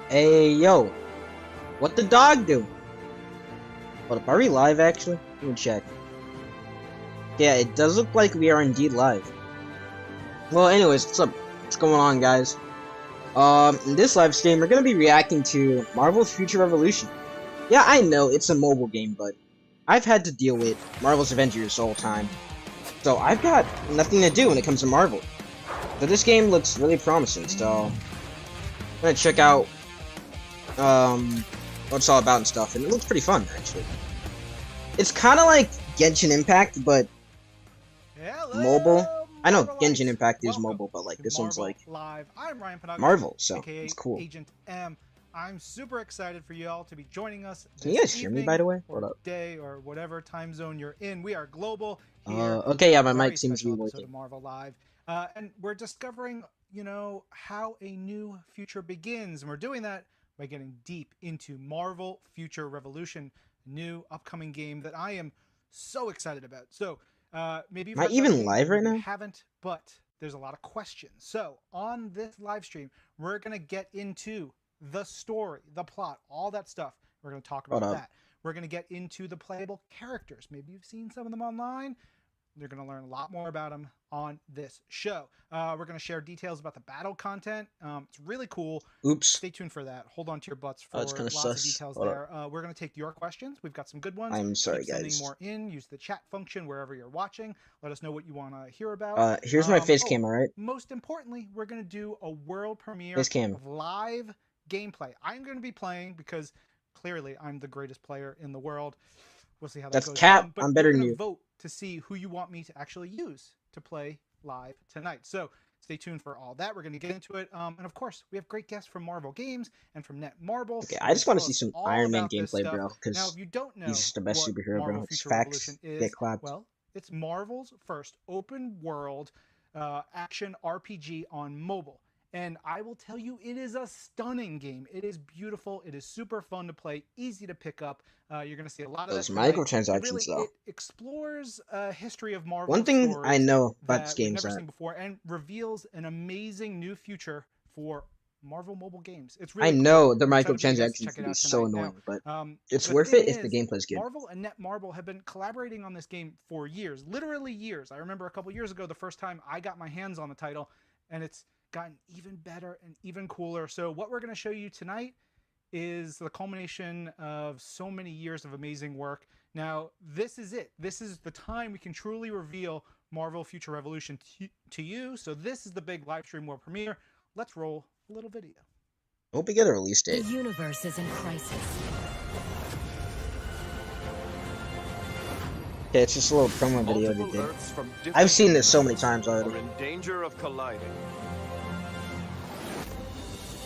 Hey, yo, what the dog doing? Hold up, are we live actually? Let me check. Yeah, it does look like we are indeed live. Well, anyways, what's up? What's going on, guys? In this live stream, we're gonna be reacting to Marvel's Future Revolution. Yeah, I know, it's a mobile game, but I've had to deal with Marvel's Avengers the whole time. So I've got nothing to do when it comes to Marvel. So this game looks really promising, so I'm gonna check out, what it's all about and stuff, and it looks pretty fun, actually. It's kind of like Genshin Impact, but mobile. Hello, I know Genshin Marvelites! Impact is Welcome mobile, but like to this one's Marvel like Live. I'm Ryan Panagos, Marvel, so it's aka cool. Agent M. I'm super excited for you all to be joining us Can you this guys hear me, by evening the way? Hold or up. day or whatever time zone you're in. We are global here Okay, for yeah, a my very mic seems to special be episode working. of Marvel Live. And we're discovering, how a new future begins. And we're doing that by getting deep into Marvel Future Revolution, a new upcoming game that I am so excited about. So, maybe you've Am I heard about the even game, live right maybe you now? haven't, but there's a lot of questions. So, on this live stream, we're going to get into the story, the plot, all that stuff. We're going to talk Hold about up. that. We're going to get into the playable characters. Maybe you've seen some of them online. You're going to learn a lot more about them on this show. We're going to share details about the battle content. It's really cool. Oops. Stay tuned for that. Hold on to your butts Oh, it's for kind of lots of sus. details Hold up. there. We're going to take your questions. We've got some good ones. I'm sorry, Keep sending guys. more in. Use the chat function wherever you're watching. Let us know what you want to hear about. Here's my face cam, alright? Most importantly, we're going to do a world premiere Face cam. of live gameplay. I'm going to be playing because clearly I'm the greatest player in the world. We'll see how that That's goes. cap. But I'm you're better than going to you. vote to see who you want me to actually use to play live tonight. So stay tuned for all that. We're going to get into it. And of course, we have great guests from Marvel Games and from Netmarble. Okay, They're I going just to want to tell see us some all Iron Man about this gameplay, stuff. bro, Now, if because you don't he's know just the best what superhero, Marvel bro. It's Future facts. Revolution Get is, clapped. well, it's Marvel's first open world action RPG on mobile. And I will tell you, it is a stunning game. It is beautiful. It is super fun to play, easy to pick up. You're going to see a lot of that Those tonight. And microtransactions, really, though. it explores a history of Marvel One thing I stories know about this that we've game is never that seen before and reveals an amazing new future for Marvel mobile games. It's I really cool. know the I'm excited for you guys to microtransactions check can it be out so tonight. Now, annoying, but it's the worth thing it if the is, gameplay's good. Marvel and Netmarble have been collaborating on this game for years, literally years. I remember a couple years ago, the first time I got my hands on the title, and it's gotten even better and even cooler. So what we're going to show you tonight is the culmination of so many years of amazing work. Now, this is it. This is the time we can truly reveal Marvel Future Revolution to you. So this is the big live stream world premiere. Let's roll a little video. Hope we get a release The date. universe is in crisis. Okay, it's just a little promo video Multiple everything. Earths from I've different seen this so many dimensions times already. are in danger of colliding.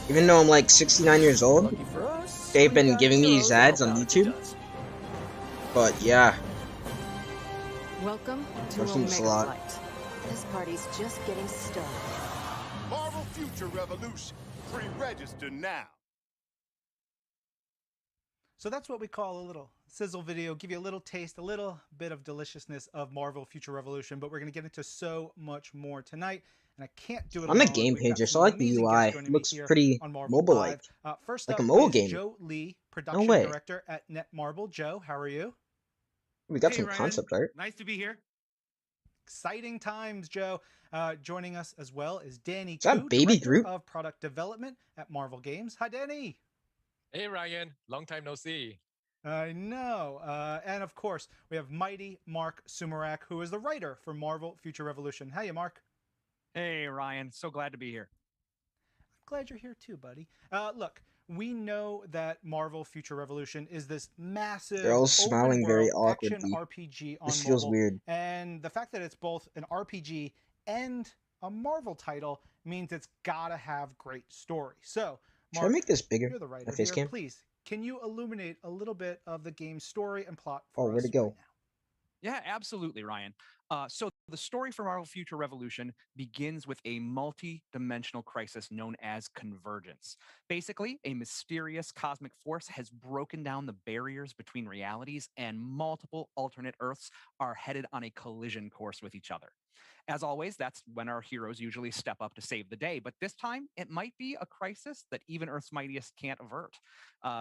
Even though I'm like 69 years old, Lucky for us, they've we been got giving me heroes these to ads help on out if it YouTube. does. But yeah, Welcome to I've seen this a Omega lot. Flight. This party's just getting started. Marvel Future Revolution. Pre-register now. So that's what we call a little sizzle video, give you a little taste, a little bit of deliciousness of Marvel Future Revolution, but we're going to get into so much more tonight, and I can't do it On the alone. game We've page, got I some saw like the amazing UI. guests joining me Looks here pretty on Marvel mobile-like, Live. First like a up mobile is game. Joe Lee, No production way. director at Netmarble. Joe, how are you? We got Hey, some Ryan. concept art. Nice to be here. Exciting times, Joe. Joining us as well is Danny Is that Koo, Baby director Groot? of product development at Marvel Games. Hi, Danny. Hey Ryan, long time no see. I know. And of course, we have mighty Mark Sumerak, who is the writer for Marvel Future Revolution. Hiya, Mark. Hey, Ryan. So glad to be here. I'm glad you're here too, buddy. Look, we know that Marvel Future Revolution is this massive They're all open smiling very world action awkwardly. RPG on This feels mobile. weird. And the fact that it's both an RPG and a Marvel title means it's gotta have great story. So, Should I Mark, make this bigger? you're the My writer face here. cam? Please, can you illuminate a little bit of the game's story and plot Oh, for where'd us it go? right now? Yeah, absolutely, Ryan. So the story for Marvel Future Revolution begins with a multi-dimensional crisis known as convergence. Basically, a mysterious cosmic force has broken down the barriers between realities, and multiple alternate Earths are headed on a collision course with each other. As always, that's when our heroes usually step up to save the day. But this time, it might be a crisis that even Earth's mightiest can't avert.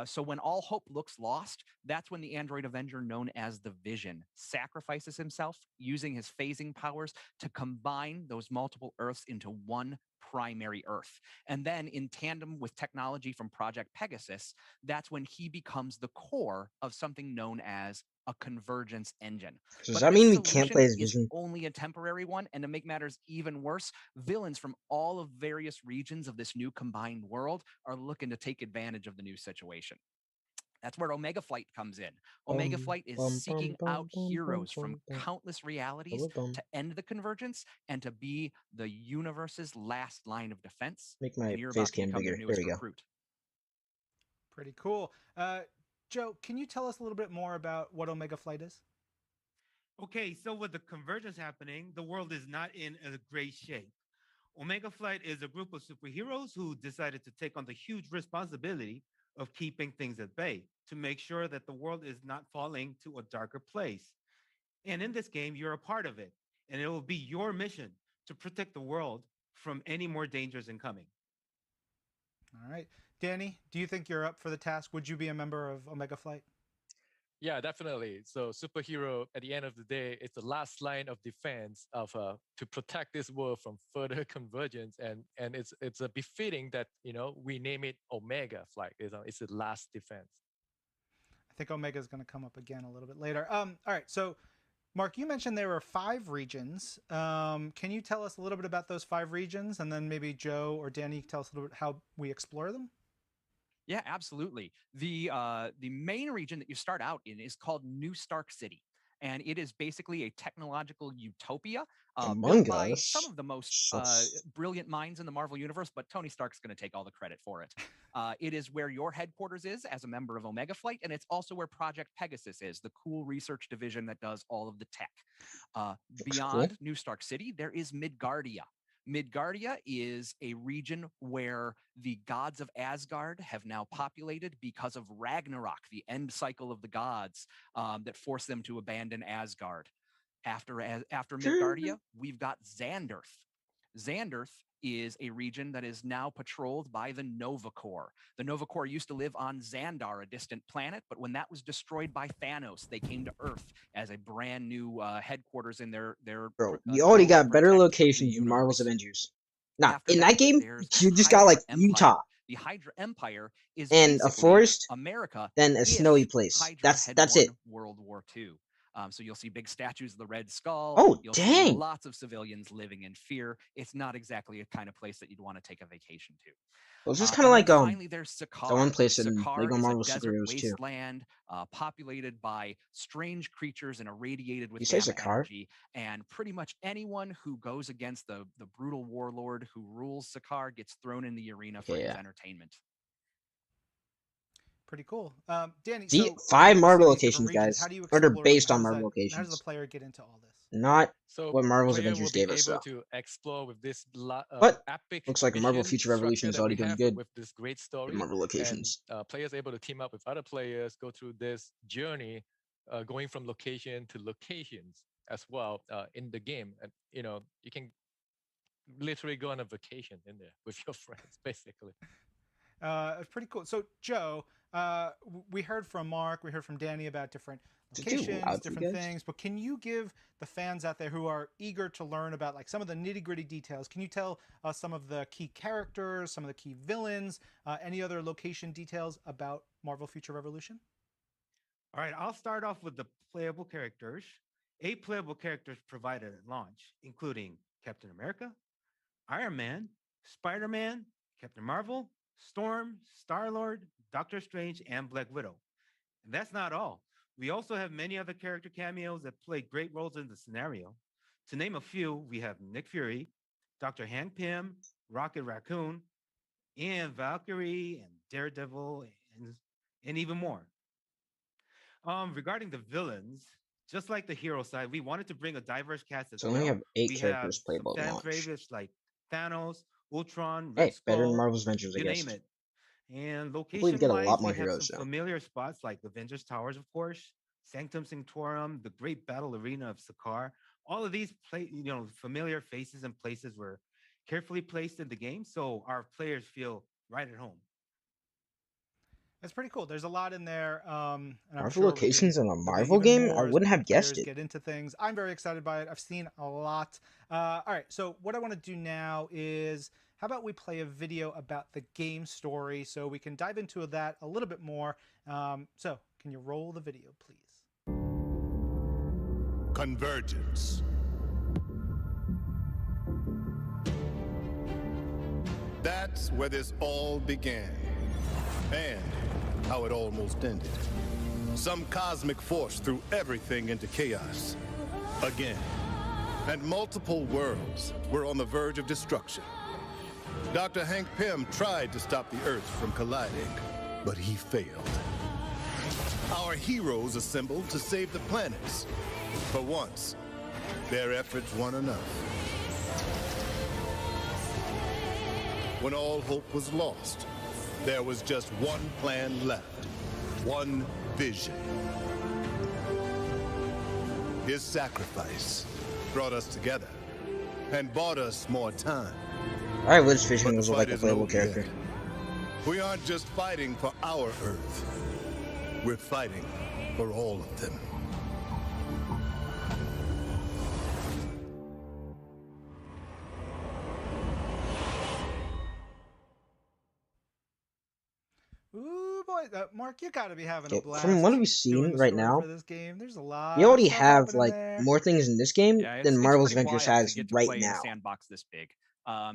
So when all hope looks lost, that's when the android Avenger known as the Vision sacrifices himself using his phasing powers to combine those multiple Earths into one primary Earth. And then, in tandem with technology from Project Pegasus, that's when he becomes the core of something known as a convergence engine. So does But that this mean we can't play solution as is Vision? only a temporary one, and to make matters even worse, villains from all of various regions of this new combined world are looking to take advantage of the new situation. That's where Omega Flight comes in. Omega Bum, Flight is bum, bum, seeking bum, out bum, bum, heroes from bum, bum, countless realities bum, bum. to end the convergence and to be the universe's last line of defense. Make my And you're face about to cam become their bigger. There newest we go. recruit. Pretty cool. Joe, can you tell us a little bit more about what Omega Flight is? Okay, so with the convergence happening, the world is not in a great shape. Omega Flight is a group of superheroes who decided to take on the huge responsibility of keeping things at bay to make sure that the world is not falling to a darker place. And in this game, you're a part of it, and it will be your mission to protect the world from any more dangers incoming. All right. Danny, do you think you're up for the task? Would you be a member of Omega Flight? Yeah, definitely. So superhero at the end of the day, it's the last line of defense of to protect this world from further convergence, and it's a befitting that we name it Omega Flight. It's the last defense. I think Omega is going to come up again a little bit later. All right. So, Mark, you mentioned there were 5 regions. Can you tell us a little bit about those 5 regions, and then maybe Joe or Danny tell us a little bit how we explore them? Yeah, absolutely. The main region that you start out in is called New Stark City, and it is basically a technological utopia built Among by some Us. of the most Sus. brilliant minds in the Marvel universe. But Tony Stark's going to take all the credit for it. It is where your headquarters is as a member of Omega Flight, and it's also where Project Pegasus is, the cool research division that does all of the tech. Beyond cool. New Stark City, there is Midgardia. Midgardia is a region where the gods of Asgard have now populated because of Ragnarok, the end cycle of the gods that forced them to abandon Asgard. After Midgardia, we've got Xanderth. Xanderth is a region that is now patrolled by the Nova Corps. The Nova Corps used to live on Xandar, a distant planet, but when that was destroyed by Thanos, they came to Earth as a brand new headquarters in their Bro, you already goal to got better protect the locations than Marvel's universe. Avengers. Nah, After in that, that game, there's you just got like Hydra Empire. Utah The Hydra Empire is and a basically forest, America then a if snowy place. Hydra had That's won it. World War II. So you'll see big statues of the Red Skull. Oh, You'll see dang. lots of civilians living in fear. It's not exactly a kind of place that you'd want to take a vacation to. Well, it's just kind of And like then finally, there's the Sakaar. one place in Sakaar Lego is a Marvel desert Superheroes too. wasteland populated by strange creatures and irradiated with You say gamma Sakaar? energy. And pretty much anyone who goes against the brutal warlord who rules Sakaar gets thrown in the arena for Okay, his yeah. entertainment. Pretty cool. Danny, See, so 5 with Marvel these different locations, regions, guys. how do you Or they're explore them? based on Marvel How does the locations. player get into all this? Not So what Marvel's player Avengers will be gave us, able though. to explore with this But epic looks like Marvel mission Future Revolution structure is that we already doing have good with this great in story, Marvel and locations. players able to team up with other players, go through this journey, going from location to locations as well in the game, and you can literally go on a vacation in there with your friends, basically. It's pretty cool. So, Joe, we heard from Mark, we heard from Danny about different Is it too locations, loud for you different guys? things, but can you give the fans out there who are eager to learn about like some of the nitty-gritty details, can you tell us some of the key characters, some of the key villains, any other location details about Marvel Future Revolution? All right, I'll start off with the playable characters. 8 playable characters provided at launch, including Captain America, Iron Man, Spider Man, Captain Marvel, Storm, Star Lord, Doctor Strange, and Black Widow. And that's not all. We also have many other character cameos that play great roles in the scenario. To name a few, we have Nick Fury, Dr. Hank Pym, Rocket Raccoon, and Valkyrie, and Daredevil, and even more. Regarding the villains, just like the hero side, we wanted to bring a diverse cast as So we only well. have 8 We have characters some playable at fan launch. favorites like Thanos, Ultron, Red Hey, better than Skull, Marvel's Avengers, I you guess. name it. And Hopefully we get a lot location-wise, more we have some heroes, though. familiar spots like Avengers Towers, of course, Sanctum Sanctorum, the great battle arena of Sakaar, all of these familiar faces and places were carefully placed in the game, so our players feel right at home. It's pretty cool. There's a lot in there, and I'm Marvel sure locations in a there'll be Marvel even game? I more as wouldn't have guessed players it. get into things. I'm very excited by it. I've seen a lot. All right, so what I want to do now is, how about we play a video about the game story so we can dive into that a little bit more. So can you roll the video, please? Convergence. That's where this all began. And how it almost ended. Some cosmic force threw everything into chaos. Again. And multiple worlds were on the verge of destruction. Dr. Hank Pym tried to stop the Earth from colliding, but he failed. Our heroes assembled to save the planets. For once, their efforts weren't enough. When all hope was lost, there was just one plan left, one vision. His sacrifice brought us together and bought us more time. Alright, Liz Vision But was the like fight a isn't playable over character. yet. We aren't just fighting for our Earth. We're fighting for all of them. Ooh, boy, Mark, you got to be having a Okay, blast. from what we've doing seen the right story now, for this game. There's a lot. we already of stuff have happening like there. more things in this game Yeah, than it's Marvel's pretty Avengers wild has to get to right play in a now. sandbox this big.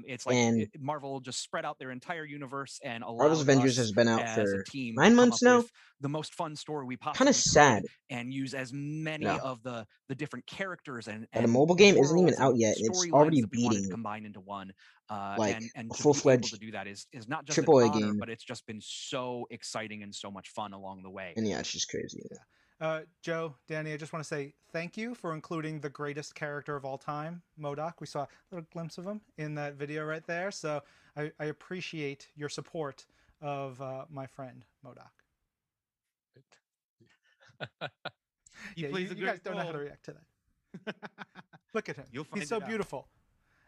It's like And Marvel just spread out their entire universe and Marvel's allowed Avengers us has been out as a for team 9 to come months up now. with the most fun story we Kind possibly of sad. could and use as many No. of the different characters and That a mobile game isn't even worlds and out yet, and it's storylines already that we wanted to beating combine into one. like And a to be able to full-fledged do that is not just an AAA honor, game. but it's just been so exciting and so much fun along the way. And yeah, it's just crazy. Joe, Danny, I just want to say thank you for including the greatest character of all time, MODOK. We saw a little glimpse of him in that video right there. So I appreciate your support of my friend MODOK. He plays a you guys great don't know how to role. react to that. Look at him. You'll find He's so it out. beautiful.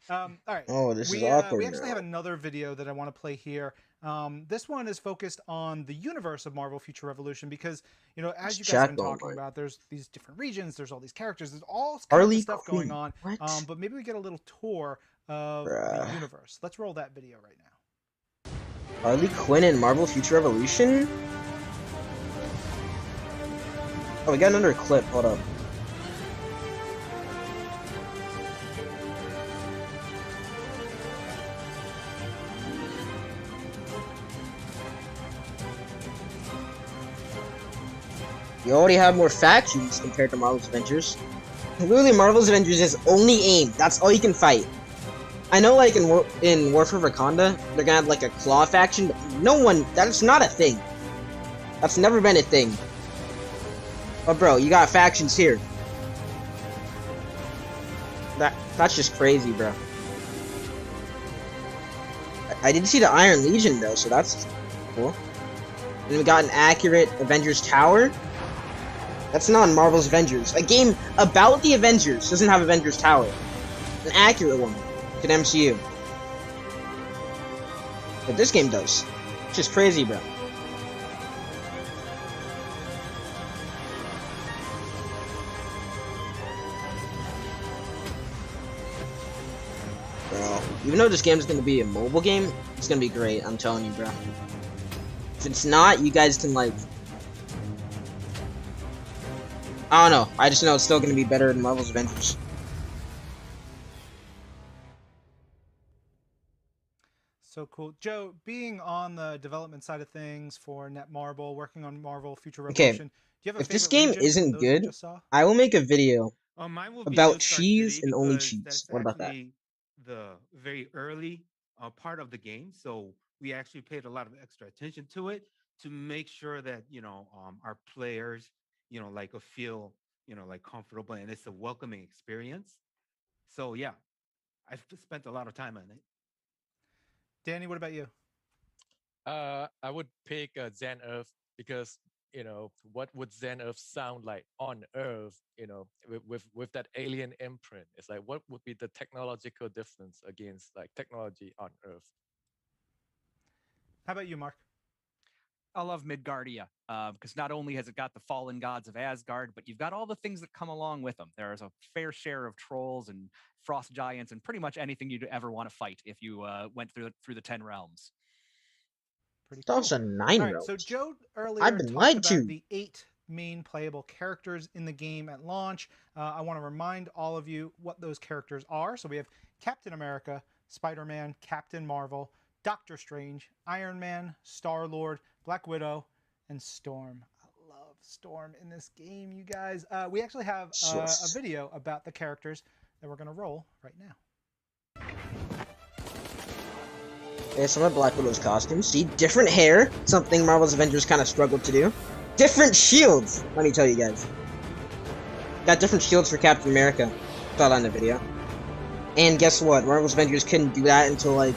All right. Oh, this is we awkward actually now. have another video that I want to play here. This one is focused on the universe of Marvel Future Revolution because, you know, as It's you guys have been chat going talking on. about, there's these different regions, there's all these characters, there's all kinds Harley of stuff going Quinn. on. What? But maybe we get a little tour of the Bruh. universe. Let's roll that video right now. Harley Quinn in Marvel Future Revolution? Oh, we got another clip. Hold up. You already have more factions compared to Marvel's Avengers. Literally, Marvel's Avengers is only aim. That's all you can fight. I know, like, in War for Wakanda, they're gonna have, like, a claw faction, but no one... That's not a thing. That's never been a thing. But, bro, you got factions here. That's just crazy, bro. I did see the Iron Legion, though, so that's cool. And we got an accurate Avengers Tower. That's not in Marvel's Avengers. A game about the Avengers doesn't have Avengers Tower. An accurate one to the MCU. But this game does. It's just crazy, bro. Bro, even though this game is going to be a mobile game, it's going to be great. I'm telling you, bro. If it's not, you guys can, like... I don't know. I just know it's still going to be better than Marvel's Avengers. So cool. Joe, being on the development side of things for Netmarble, working on Marvel Future Okay, Revolution, do you have a if this favorite game region from isn't those we good, just saw? I will make a video Mine will be about New Star cheese City and only because cheese. that's What about that? actually the very early part of the game. So we actually paid a lot of extra attention to it to make sure that our players like feel like comfortable and it's a welcoming experience. So yeah, I've spent a lot of time on it. Danny, what about you? I would pick Zen Earth because what would Zen Earth sound like on Earth, with that alien imprint. It's like, what would be the technological difference against like technology on Earth? How about you, Mark? I love Midgardia because not only has it got the fallen gods of Asgard, but you've got all the things that come along with them. There is a fair share of trolls and frost giants and pretty much anything you'd ever want to fight if you went through the 10 realms. Pretty It's cool. also 9 All right, realms. so Joe earlier I've been talked lied about to. the 8 main playable characters in the game at launch. I want to remind all of you what those characters are. So we have Captain America, Spider-Man, Captain Marvel, Doctor Strange, Iron Man, Star-Lord, Black Widow, and Storm. I love Storm in this game, you guys. We actually have a video about the characters that we're going to roll right now. Okay, some of Black Widow's costumes. See, different hair, something Marvel's Avengers kind of struggled to do. Different shields, let me tell you guys. Got different shields for Captain America. Saw that in the video. And guess what? Marvel's Avengers couldn't do that until, like,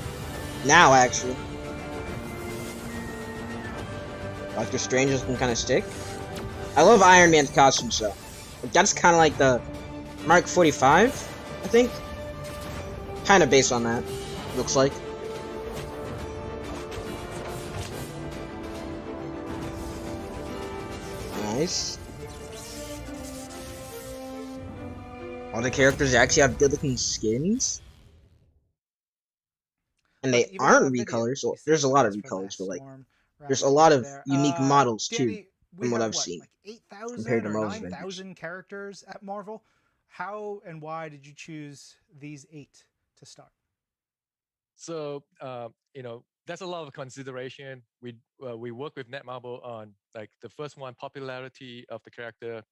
now, actually. Doctor Strange has been kind of stick. I love Iron Man's costume, so. That's kind of like the Mark 45, I think. Kind of based on that, looks like. Nice. All the characters actually have good looking skins. And they aren't recolors, so there's a lot of recolors for like there's a lot of unique models too, Danny, from what I've seen. Like 8,000 compared to or Marvel's 9,000 characters at Marvel. How and why did you choose these 8 to start? So that's a lot of consideration. We work with Netmarble on like the first one, popularity of the character,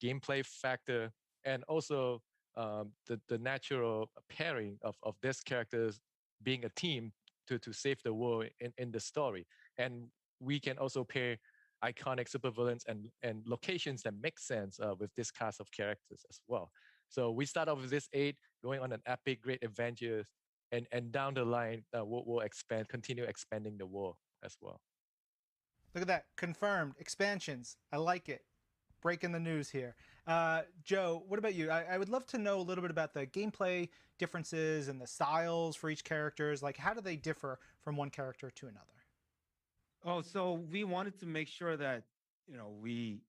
gameplay factor, and also the natural pairing of these characters being a team to save the world in the story. And we can also pair iconic supervillains and locations that make sense with this cast of characters as well. So we start off with this 8, going on an epic, great Avengers, and down the line, we'll continue expanding the world as well. Look at that. Confirmed. Expansions. I like it. Breaking the news here. Joe, what about you? I would love to know a little bit about the gameplay differences and the styles for each characters. Like, how do they differ from one character to another? Oh, so we wanted to make sure that, we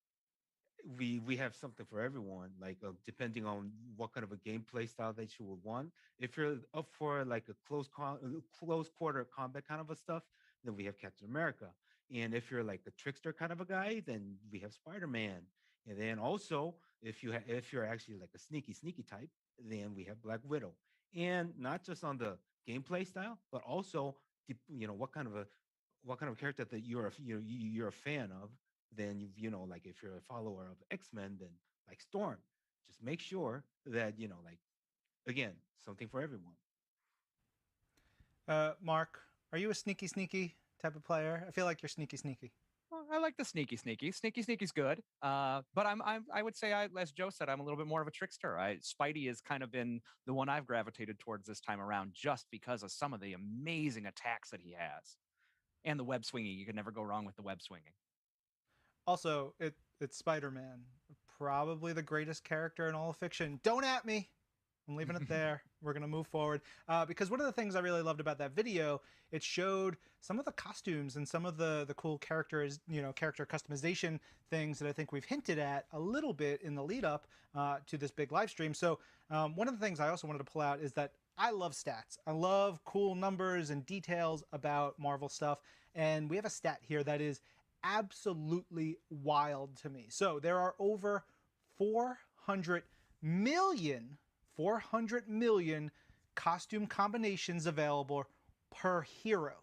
have something for everyone, like depending on what kind of a gameplay style that you would want. If you're up for like a close quarter combat kind of a stuff, then we have Captain America. And if you're like a trickster kind of a guy, then we have Spider-Man. And then also, if you're actually like a sneaky type, then we have Black Widow. And not just on the gameplay style, but also what kind of character that you're a fan of. Then like if you're a follower of X-Men, then like Storm. Just make sure that like, again, something for everyone. Mark, are you a sneaky type of player? I feel like you're sneaky. Well, I like the sneaky. Sneaky's good. But I would say, as Joe said, I'm a little bit more of a trickster. Spidey has kind of been the one I've gravitated towards this time around, just because of some of the amazing attacks that he has, and the web swinging. You can never go wrong with the web swinging. Also, it's Spider-Man, probably the greatest character in all of fiction. Don't at me. I'm leaving it there. We're going to move forward. Because one of the things I really loved about that video, it showed some of the costumes and some of the cool character customization things that I think we've hinted at a little bit in the lead up to this big live stream. So one of the things I also wanted to pull out is that I love stats. I love cool numbers and details about Marvel stuff. And we have a stat here that is absolutely wild to me. So there are over 400 million costume combinations available per hero.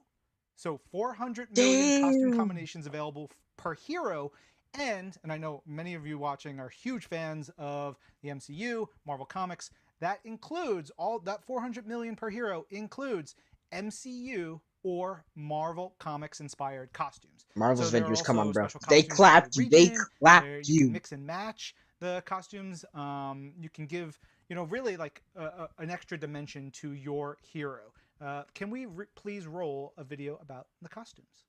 So 400 million costume combinations available per hero. And I know many of you watching are huge fans of the MCU, Marvel Comics. That includes that 400 million per hero includes MCU or Marvel Comics inspired costumes. Marvel's Avengers, come on, bro. They clapped you. They clapped you. You can mix and match the costumes. You can give, really like an extra dimension to your hero. Can we please roll a video about the costumes?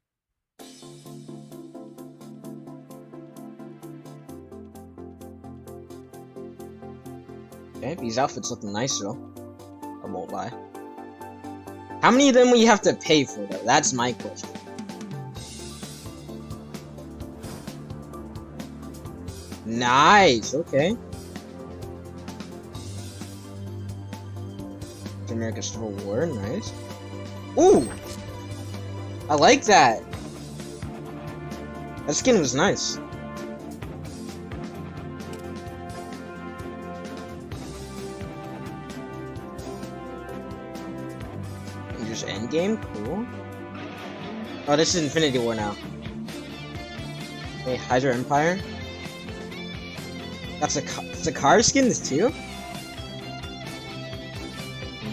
Okay, these outfits look nice though. I won't lie. How many of them will you have to pay for though? That's my question. Nice, okay. American Civil War, nice. Ooh! I like that! That skin was nice. Avengers Endgame, cool. Oh, this is Infinity War now. Okay, Hydra Empire. That's a car skins too?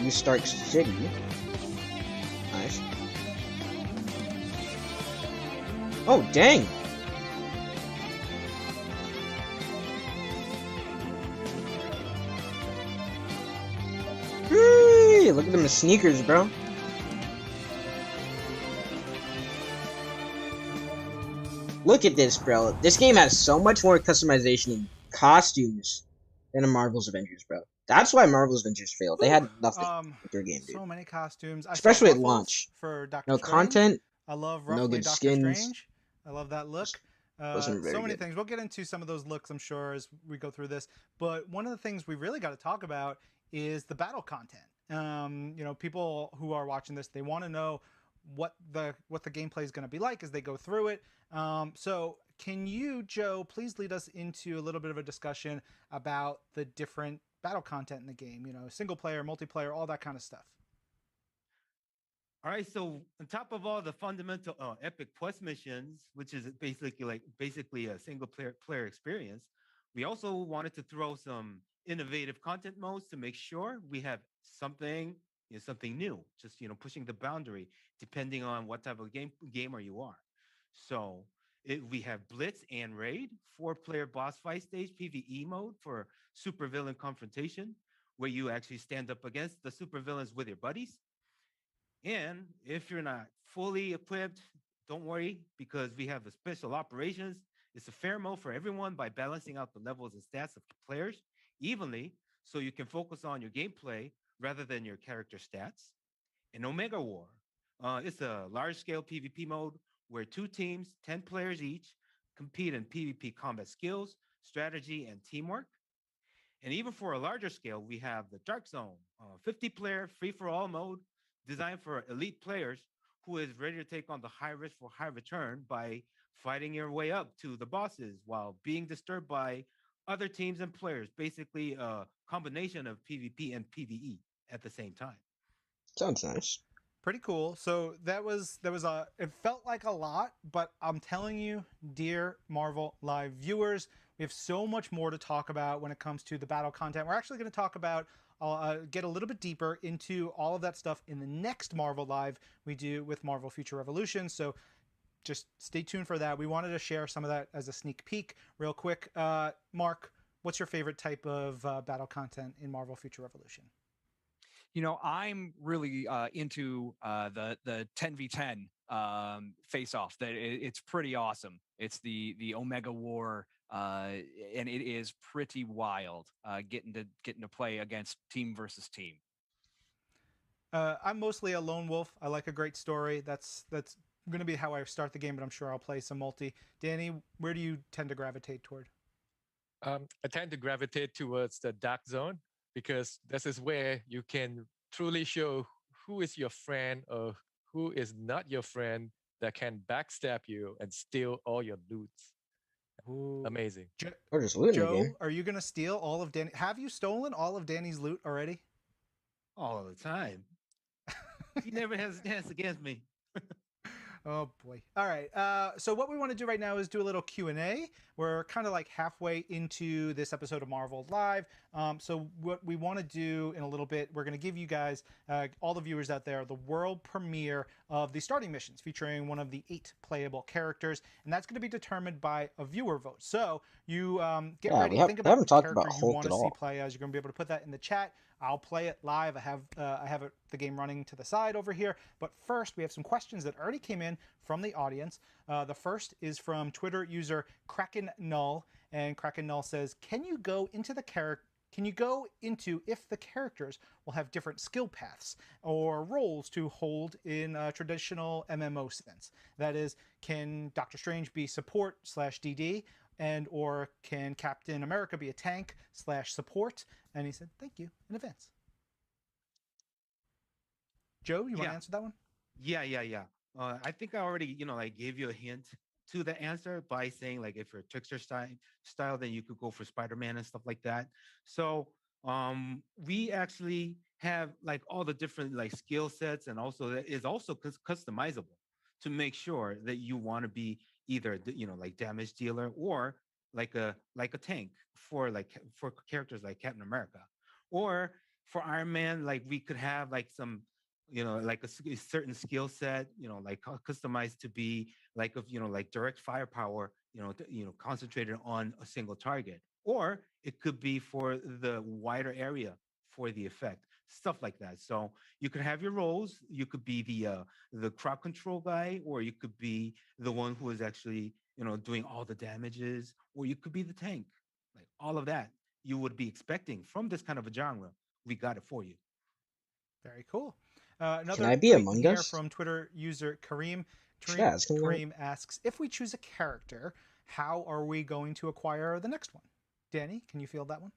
New Stark City. Nice. Oh, dang! Hey, look at them sneakers, bro. Look at this, bro. This game has so much more customization and costumes than a Marvel's Avengers, bro. That's why Marvel's Avengers failed. They had nothing with their game, dude. So many costumes. Especially I at saw Ruffles launch. for Doctor No Strange. content. I love no roughly good Doctor skins. Strange. I love that look. Wasn't very So many good. things. We'll get into some of those looks, I'm sure, as we go through this. But one of the things we really got to talk about is the battle content. You know, people who are watching this, they want to know what the gameplay is going to be like as they go through it. So can you, Joe, please lead us into a little bit of a discussion about the different battle content in the game? You know, single player, multiplayer, all that kind of stuff. All right, so on top of all the fundamental epic quest missions, which is basically a single player experience, we also wanted to throw some innovative content modes to make sure we have something something new, just pushing the boundary depending on what type of gamer you are. So we have Blitz and Raid, 4-player boss fight stage PvE mode for supervillain confrontation, where you actually stand up against the supervillains with your buddies. And if you're not fully equipped, don't worry, because we have the special operations. It's a fair mode for everyone by balancing out the levels and stats of the players evenly, so you can focus on your gameplay rather than your character stats. And Omega War, it's a large-scale PvP mode where 2 teams, 10 players each, compete in PvP combat skills, strategy, and teamwork. And even for a larger scale, we have the Dark Zone, 50-player free-for-all mode designed for elite players who is ready to take on the high risk for high return by fighting your way up to the bosses while being disturbed by other teams and players. Basically, a combination of PvP and PvE at the same time. Sounds nice. Pretty cool. So there was it felt like a lot, but I'm telling you, dear Marvel Live viewers, we have so much more to talk about when it comes to the battle content. We're actually going to talk about get a little bit deeper into all of that stuff in the next Marvel Live we do with Marvel Future Revolution. So just stay tuned for that. We wanted to share some of that as a sneak peek real quick. Mark, what's your favorite type of battle content in Marvel Future Revolution? You know, I'm really into the 10v10 face off. It's pretty awesome. It's the Omega War, and it is pretty wild getting to play against team versus team. I'm mostly a lone wolf. I like a great story. That's going to be how I start the game, but I'm sure I'll play some multi. Danny, where do you tend to gravitate toward? I tend to gravitate towards the Dark Zone because this is where you can truly show who is your friend or who is not your friend that can backstab you and steal all your loot. Ooh. Amazing. Or just looting the Joe, game. are you going to steal all of Danny? Have you stolen all of Danny's loot already? All the time. He never has a chance against me. Oh boy. All right. So what we want to do right now is do a little Q&A. We're kind of like halfway into this episode of Marvel Live. So what we want to do in a little bit, we're going to give you guys, all the viewers out there, the world premiere of the starting missions featuring one of the 8 playable characters. And that's going to be determined by a viewer vote. So you get ready, think about which character you want to see play as. You're going to be able to put that in the chat. I'll play it live. I have the game running to the side over here. But first, we have some questions that already came in from the audience. The first is from Twitter user Kraken Null, and Kraken Null says, "Can you go into the can you go into if the characters will have different skill paths or roles to hold in a traditional MMO sense? That is, can Doctor Strange be support slash DD, and or can Captain America be a tank slash support? And he said, thank you in advance. Joe, you want Yeah. to answer that one? Yeah. I think I already, like gave you a hint to the answer by saying like if you're a trickster style, then you could go for Spider-Man and stuff like that. So we actually have like all the different like skill sets, and also that is also customizable to make sure that you want to be either like damage dealer or like a tank for for characters like Captain America, or for Iron Man, like we could have like some like a certain skill set, like customized to be like of like direct firepower, concentrated on a single target, or it could be for the wider area for the effect, stuff like that. So you could have your roles. You could be the crowd control guy, or you could be the one who is actually doing all the damages, or you could be the tank. Like all of that you would be expecting from this kind of a genre. We got it for you. Very cool. Can Another I be tweet Among here Us? from Twitter user Kareem. Should I ask him that? Kareem asks, if we choose a character, how are we going to acquire the next one? Danny, can you field that one?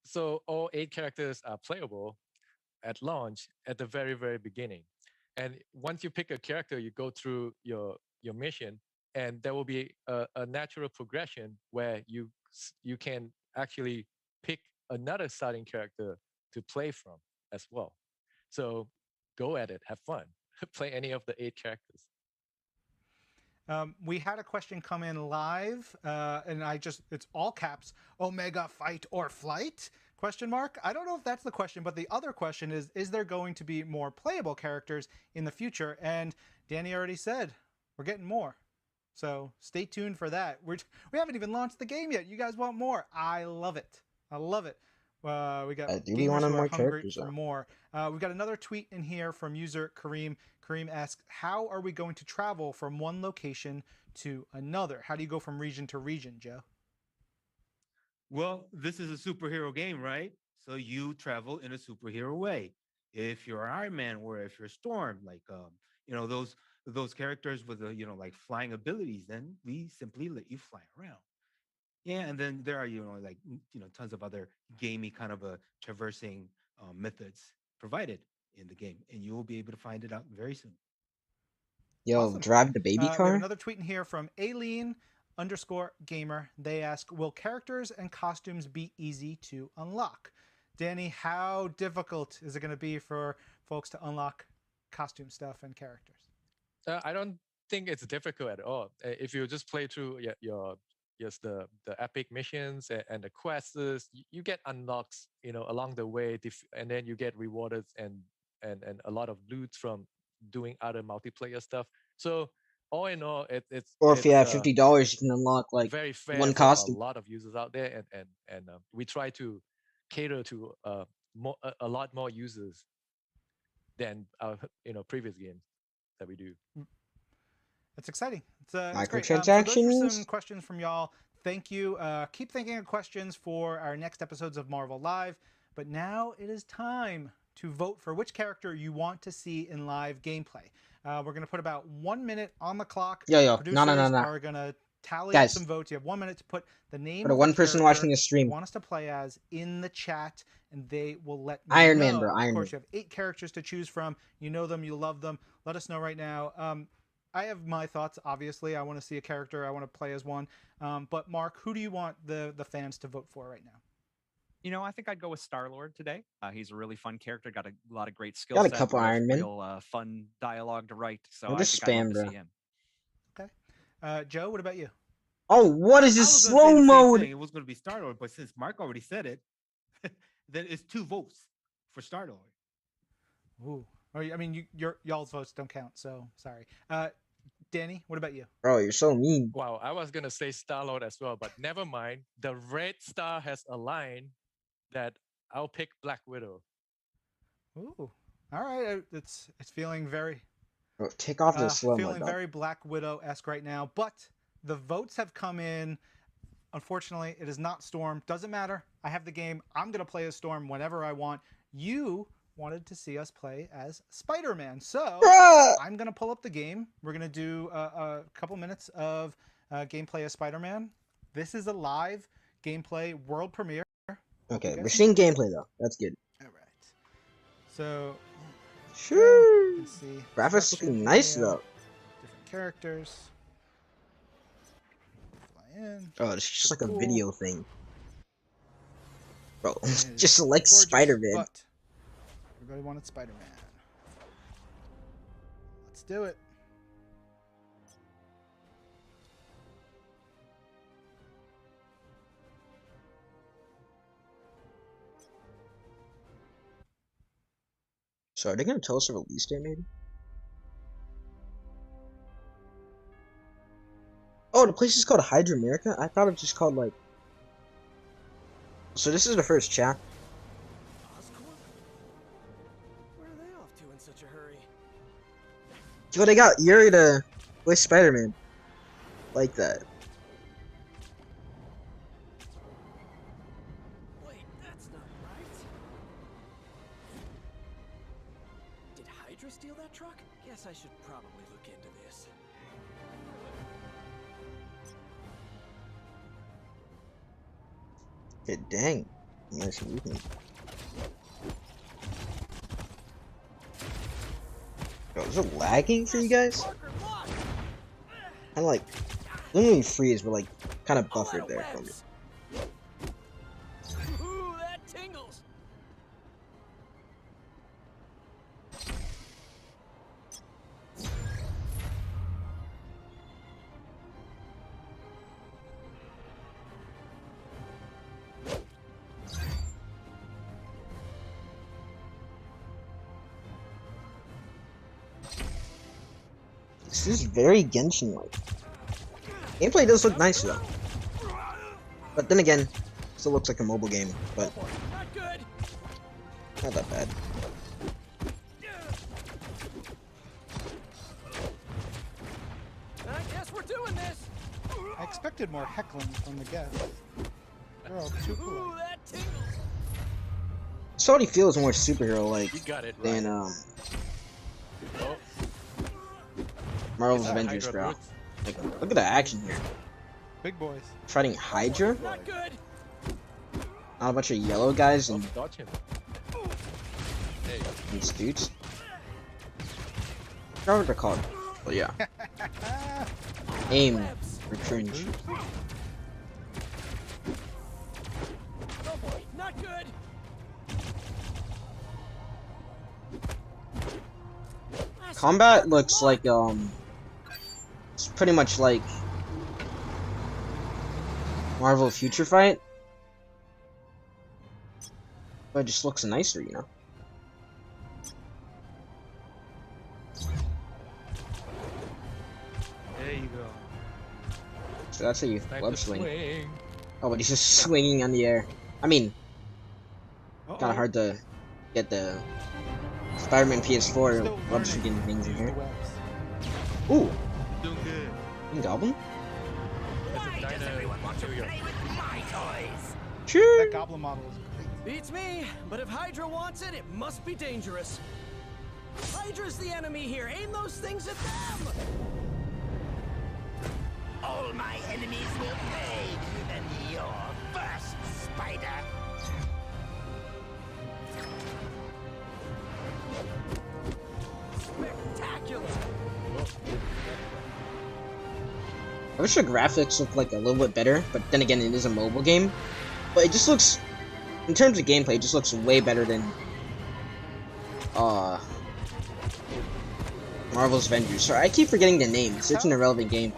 So all 8 characters are playable at launch at the very, very beginning. And once you pick a character, you go through your mission, and there will be a natural progression where you can actually pick another starting character to play from as well. So go at it, have fun, play any of the 8 characters. We had a question come in live, and it's all caps, Omega fight or flight? Question mark. I don't know if that's the question, but the other question is there going to be more playable characters in the future? And Danny already said, we're getting more. So stay tuned for that. We haven't even launched the game yet. You guys want more. I love it. I love it. We got I do gamers want who are more hungry characters, for though. more. We've got another tweet in here from user Kareem. Kareem asks, how are we going to travel from one location to another? How do you go from region to region, Joe? Well, this is a superhero game, right? So you travel in a superhero way. If you're Iron Man, or if you're Storm, like those characters with the like flying abilities, then we simply let you fly around. Yeah, and then there are like tons of other gamey kind of a traversing methods provided in the game, and you will be able to find it out very soon. Yo, Awesome. drive the baby We have car? another tweet in here from Aileen_gamer. They ask, will characters and costumes be easy to unlock? Danny, how difficult is it going to be for folks to unlock costume stuff and characters? I don't think it's difficult at all. If you just play through the epic missions and the quests, you get unlocks along the way, and then you get rewarded and a lot of loot from doing other multiplayer stuff. So all in all, Or if you it's have $50, you can unlock like very fair one for costume. a lot of users out there, and we try to cater to a lot more users than our previous games that we do. That's exciting. It's great. Microtransactions? So those are some questions from y'all. Thank you. Keep thinking of questions for our next episodes of Marvel Live. But now it is time to vote for which character you want to see in live gameplay. We're going to put about 1 minute on the clock. Yo, Producers no. are going to tally Guys. up some votes. You have 1 minute to put the name For the of one the person character watching the stream. you want us to play as in the chat, and they will let me Iron know. Man, bro, Of Iron course, Man. you have 8 characters to choose from. You know them. You love them. Let us know right now. I have my thoughts, obviously. I want to see a character. I want to play as one. But Mark, who do you want the fans to vote for right now? I think I'd go with Star-Lord today. He's a really fun character. Got a lot of great skill Got a set. couple Iron Men. Real fun dialogue to write. So Or I just think I'd love spam, to bro. see him. Okay. Joe, what about you? Oh, what is I this was gonna say slow the same mode? thing. It was going to be Star Lord, but since Mark already said it, then it's 2 votes for Star Lord. Ooh. I mean, y'all's votes don't count, so sorry. Danny, what about you? Bro, you're so mean. Wow, I was gonna say Star-Lord as well, but never mind. The red star has a line that I'll pick Black Widow. Ooh. All right. It's feeling very Bro, take off the slow mode, feeling dog. very Black Widow-esque right now, but the votes have come in Unfortunately, it is not Storm. Doesn't matter. I have the game. I'm going to play as Storm whenever I want. You wanted to see us play as Spider-Man. So Bruh! I'm going to pull up the game. We're going to do a couple minutes of gameplay as Spider-Man. This is a live gameplay world premiere. Okay, we're seeing gameplay though. That's good. All right. So, Sure. you can see Graphics looking nice though. different characters. Fly in. Oh, it's just like a Cool. video thing. Bro, It is just select gorgeous, Spider-Man. but everybody wanted Spider-Man. Let's do it. So are they gonna tell us a release date maybe? Oh, the place is called Hydra America? I thought it was just called like... So this is the first chapter. Oscorp? Where are they off to in such a hurry? Yo, they got Yuri to play Spider-Man. Like that. Wait, that's not right. Did Hydra steal that truck? Guess I should probably look into this. Okay, dang. Nice movement. Yo, is it lagging for you guys? Kinda like... Literally freeze, but like, kinda buffered there for me. Ooh, that tingles. This is very Genshin-like. Gameplay does look nice though. But then again, still looks like a mobile game, but Not good. not that bad. I guess we're doing this. I expected more heckling from the guests. They're all too Ooh, polite. that tingles. This already feels more superhero-like You got it right. than Oh, Marvel's is that Avengers, Hydra bro. boots? Like, look at the action here. Big boys. Fighting Hydra, Not good. not a bunch of yellow guys Oh, and dodge him. Hey, these dudes. I forgot what they're called. But yeah. Aim for cringe. Oh boy, not good. Combat looks like it's pretty much like Marvel Future Fight, but it just looks nicer, you know. There you go. So that's how you time web to swing. swing. Oh, but he's just swinging on the air. I mean, kind Uh-oh. of hard to get the Spider-Man PS4 Still web learning swinging things to in use here. the webs. Ooh, Doing good. Green Goblin. That's a diner New York. Sure. That goblin model is great. Beats me, but if Hydra wants it, it must be dangerous. Hydra's the enemy here. Aim those things at them. All my enemies will pay, and you're first, Spider. Spectacular. I wish the graphics looked like a little bit better, but then again, it is a mobile game. But it just looks, in terms of gameplay, it just looks way better than Marvel's Avengers. Sorry, I keep forgetting the name. It's such an irrelevant game.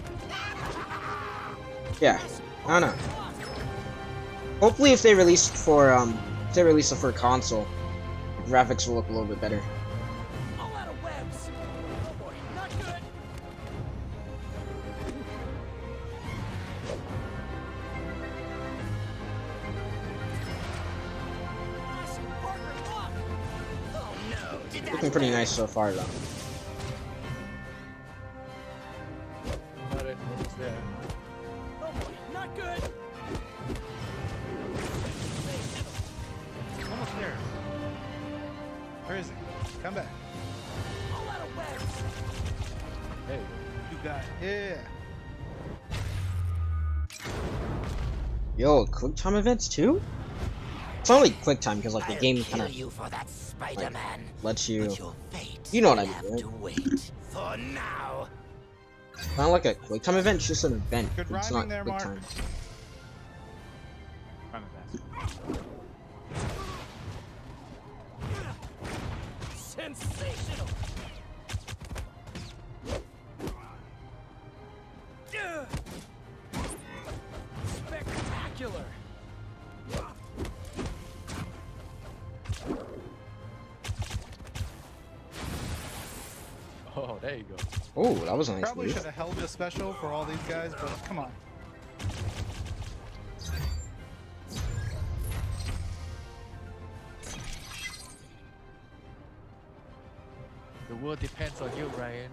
Yeah, I don't know. Hopefully, if they release it for console, the graphics will look a little bit better. All out of webs. Oh boy, not good. Parker, look. Oh no, did that Looking pretty nice so far, though. Got it. Almost there. Oh boy, not good. Come back. All out of webs. Hey, You got it. Yeah. Yo, quick time events too? It's not like quick time because like the I'll game kill kind of you for that, Spider-Man. lets you. But your fate You know what will I mean, have right? to wait. For now. It's not like a quick time event. It's just an event. Good It's rhyming not there, quick Mark. time. Try my best. Sensational. Spectacular. oh, there you go. Oh, that was a nice Probably move. should have held this special for all these guys, but come on. The world depends on you, Ryan.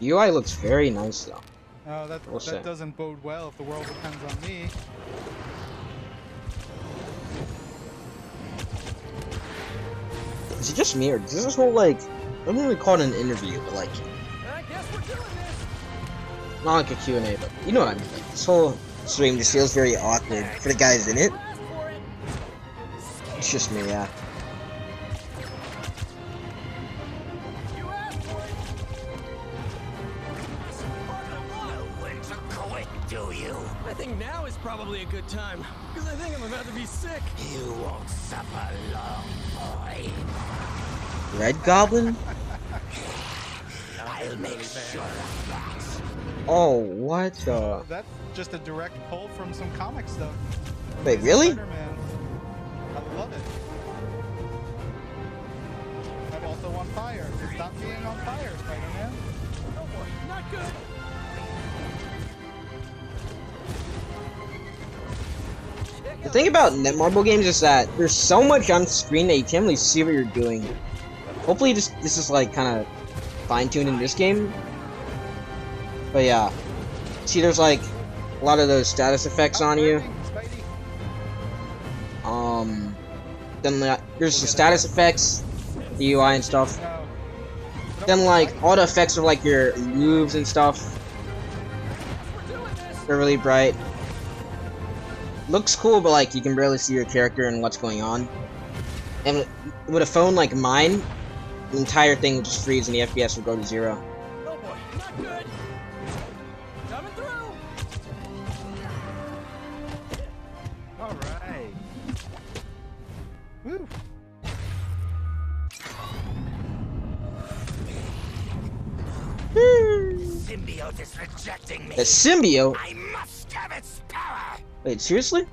UI looks very nice though. Oh, We'll see. that doesn't bode well if the world depends on me. Is it just me or does this whole like? I don't really call it an interview, but like I guess we're doing this. not like a Q&A, but you know what I mean. Like, this whole stream just feels very awkward for the guys in it. Ask for it. It's just me, yeah. You asked for it. When to quit, do you? I think now is probably a good time, because I think I'm about to be sick. You won't suffer long, boy. Red Goblin? I'll make sure of that. Oh, what the? That's just a direct pull from some comic stuff. Wait, really? Spider-Man. I love it. I'm also on fire. Stop being on fire, Spider-Man. Oh boy, not good. The thing about Netmarble games is that there's so much on screen that you can't really see what you're doing. Hopefully this is like kind of fine-tuned in this game. But yeah. See, there's like a lot of those status effects on you. Then there's the status effects, the UI and stuff. Then like all the effects of like your moves and stuff. They're really bright. Looks cool, but like you can barely see your character and what's going on. And with a phone like mine, the entire thing would just freeze and the FPS would go to 0. Oh boy, not good. Coming through. All right. Woo. Symbiote is rejecting me. The symbiote? I must have its power. Wait, seriously?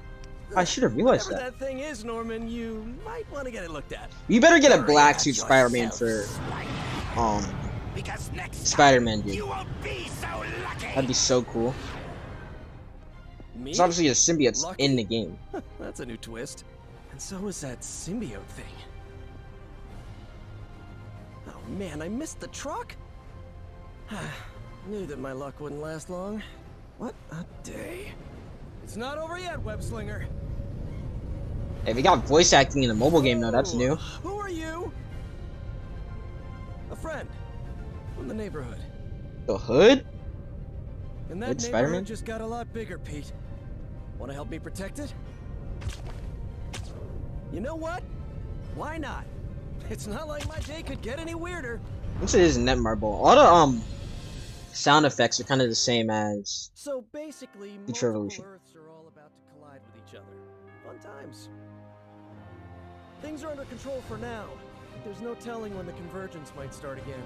I should have realized Whatever that. that thing is, Norman, you might want to get it looked at. You better get a Worry black about suit Spider-Man for yourself, because next time, Spider-Man, dude. you won't be so lucky. That'd be so cool. Me? It's obviously a symbiote's Lucky? in the game. That's a new twist. And so is that symbiote thing. Oh man, I missed the truck? Knew that my luck wouldn't last long. What a day. It's not over yet, Webslinger. Hey, we got voice acting in a mobile game though, that's new. Who are you? A friend from the neighborhood. The Hood? And that Hood neighborhood Spider-Man? just got a lot bigger, Pete. Want to help me protect it? You know what? Why not? It's not like my day could get any weirder. This is Netmarble. All the sound effects are kind of the same as So basically, Future multiple Revolution. Earths are all about to collide with each other. Fun times. Things are under control for now. But there's no telling when the convergence might start again.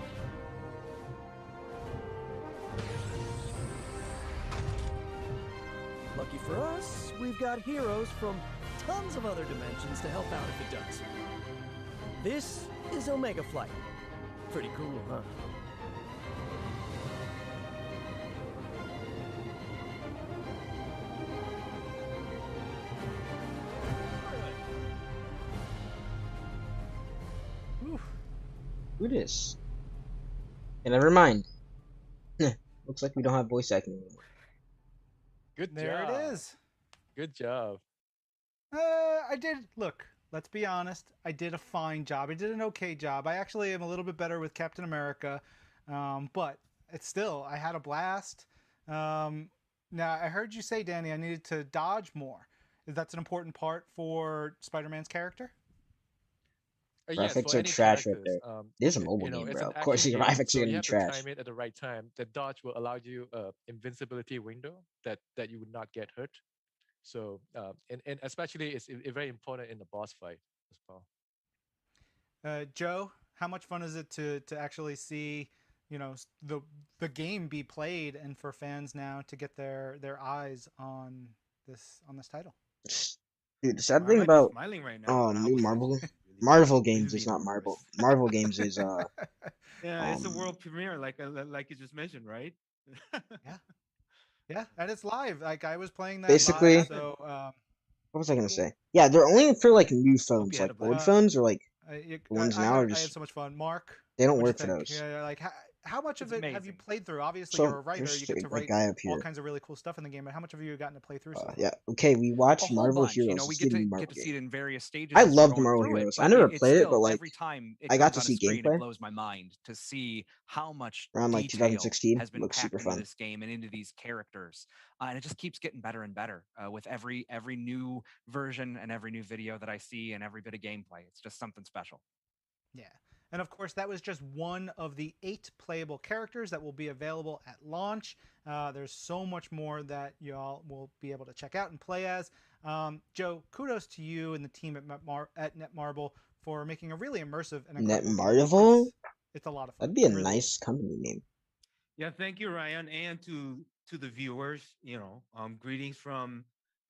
Lucky for us, we've got heroes from tons of other dimensions to help out if it does. This is Omega Flight. Pretty cool, huh? who this? And never mind. Looks like we don't have voice acting anymore. Good There job. it is. Good job. I did look. let's be honest. I did a fine job. I did an okay job. I actually am a little bit better with Captain America, but it's still, I had a blast. Now, I heard you say, Danny, I needed to dodge more. That's an important part for Spider-Man's character? Yes, Graphics for are any trash right characters. there. It is a mobile You know, game, it's bro. an Of course, action the game, graphics are so gonna you be have to trash. time it at the right time. The dodge will allow you invincibility window that you would not get hurt. So, and especially it's very important in the boss fight as well. Joe, how much fun is it to actually see, the game be played, and for fans now to get their eyes on this title? Dude, the sad Well, I thing might be about smiling right now, but I new was Marvel actually really, Marvel really games is being not nervous. Marvel. Marvel games is Yeah, it's a um world premiere, like you just mentioned, right? Yeah, yeah, and it's live. Like I was playing that live, basically Happened. so what was I gonna cool. say? Yeah, they're only for like new Hope you phones, had like a old blast. phones or like the ones I now had are I had just so much fun. Mark, they don't what'd you work for think? those. Yeah, like how much It's of it have you amazing. played through? Obviously, you're So a writer. You there's get to a write guy up all here. kinds of really cool stuff in the game. But how much have you gotten to play through so far? Yeah, okay, we A watched whole Marvel bunch. You Heroes. know, we Let's do get the to new get Marvel to see game. it in various stages I as we're loved going Marvel through it, Heroes. I but never it's played it, but still like every time it I got comes to on a see screen, it gameplay blows my mind to see how much around like detail 2016. has been Looks super packed into fun. this game and into these characters, and it just keeps getting better and better with every new version and every new video that I see and every bit of gameplay. It's just something special. Yeah. And of course, that was just one of the 8 playable characters that will be available at launch. There's so much more that y'all will be able to check out and play as. Joe, kudos to you and the team at Netmarble for making a really immersive and incredible game. Netmarvel? It's a lot of fun. That'd be a It really is. nice company name. Yeah, thank you, Ryan, and to the viewers. Greetings from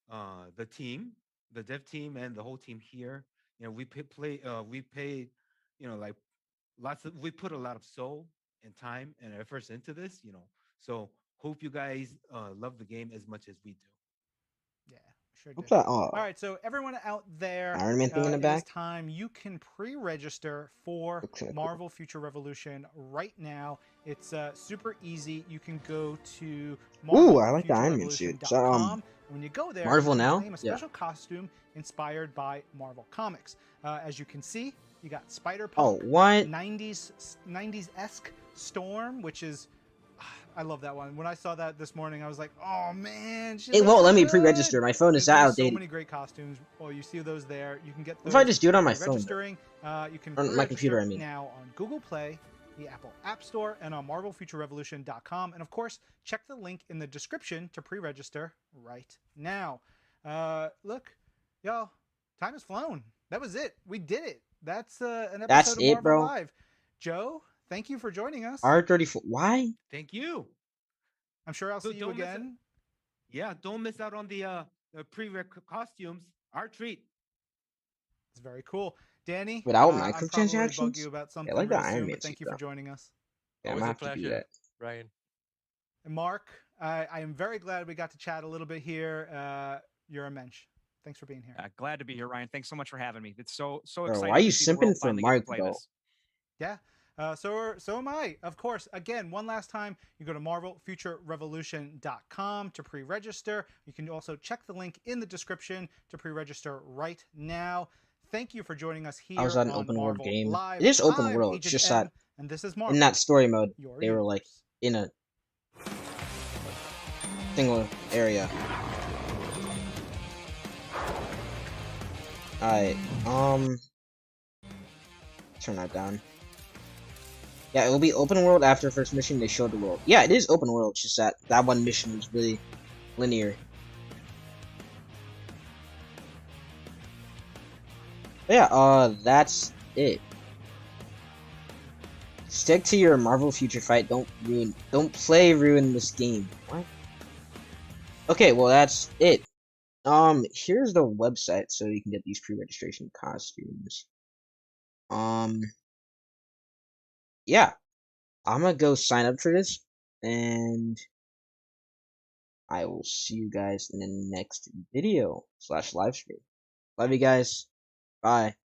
the team, the dev team, and the whole team here. We paid, like we put a lot of soul and time and efforts into this. So hope you guys love the game as much as we do. Yeah, sure What's did. that? All Oh, right, so everyone out there, Iron Man thing in the it is back? time. You can pre-register for Looks kinda cool. Marvel Future Revolution right now. It's super easy. You can go to Ooh, I like the Iron Man suit. So, marvelfuturerevolution.com. And when you go there, Marvel you can now? claim a Yeah. special costume inspired by Marvel Comics. As you can see, you got Oh, Spider-Punk, what? 90s-esque Storm, which is I love that one. When I saw that this morning, I was like, "Oh man, she It looks won't so let me good!" pre-register. My phone is that There's so outdated. many great costumes. Oh, you see those there. You can get If those I just do it on my by phone, registering. You can on my pre-register computer, I mean. now on Google Play, the Apple App Store, and on MarvelFutureRevolution.com. And of course, check the link in the description to pre-register right now. Look, y'all, time has flown. That was it. We did it. That's an That's episode of it, Marvel bro. Live. Joe, thank you for joining us. R34. Why? Thank you. I'm sure I'll see you again. Yeah, don't miss out on the pre-rec costumes. Our treat. It's very cool. Danny, Without I'll probably bug microtransactions? you about Yeah, something I like the real Iron soon, Man but thank suit, you for though. joining us. Yeah, I'm Always gonna a have to do pleasure, that. Ryan. And Mark, I am very glad we got to chat a little bit here. You're a mensch. Thanks for being here. Glad to be here, Ryan. Thanks so much for having me. It's so Bro, exciting why are you to see the world simping for finally get to Mark, play though? this. Yeah. So am I. Of course, again, one last time, you go to MarvelFutureRevolution.com to pre-register. You can also check the link in the description to pre-register right now. Thank you for joining us here I was at an on open world Marvel game. Live. It is open I'm world. It's Agent just M, that and this is Marvel. in that story mode, Your they were like universe. in a single area. Alright, turn that down. Yeah, it will be open world after first mission. They showed the world. Yeah, it is open world. It's just that one mission was really linear. But yeah, that's it. Stick to your Marvel Future Fight. Don't ruin this game. What? Okay, well that's it. Here's the website so you can get these pre-registration costumes. Yeah. I'm gonna go sign up for this, and I will see you guys in the next video / live stream. Love you guys. Bye.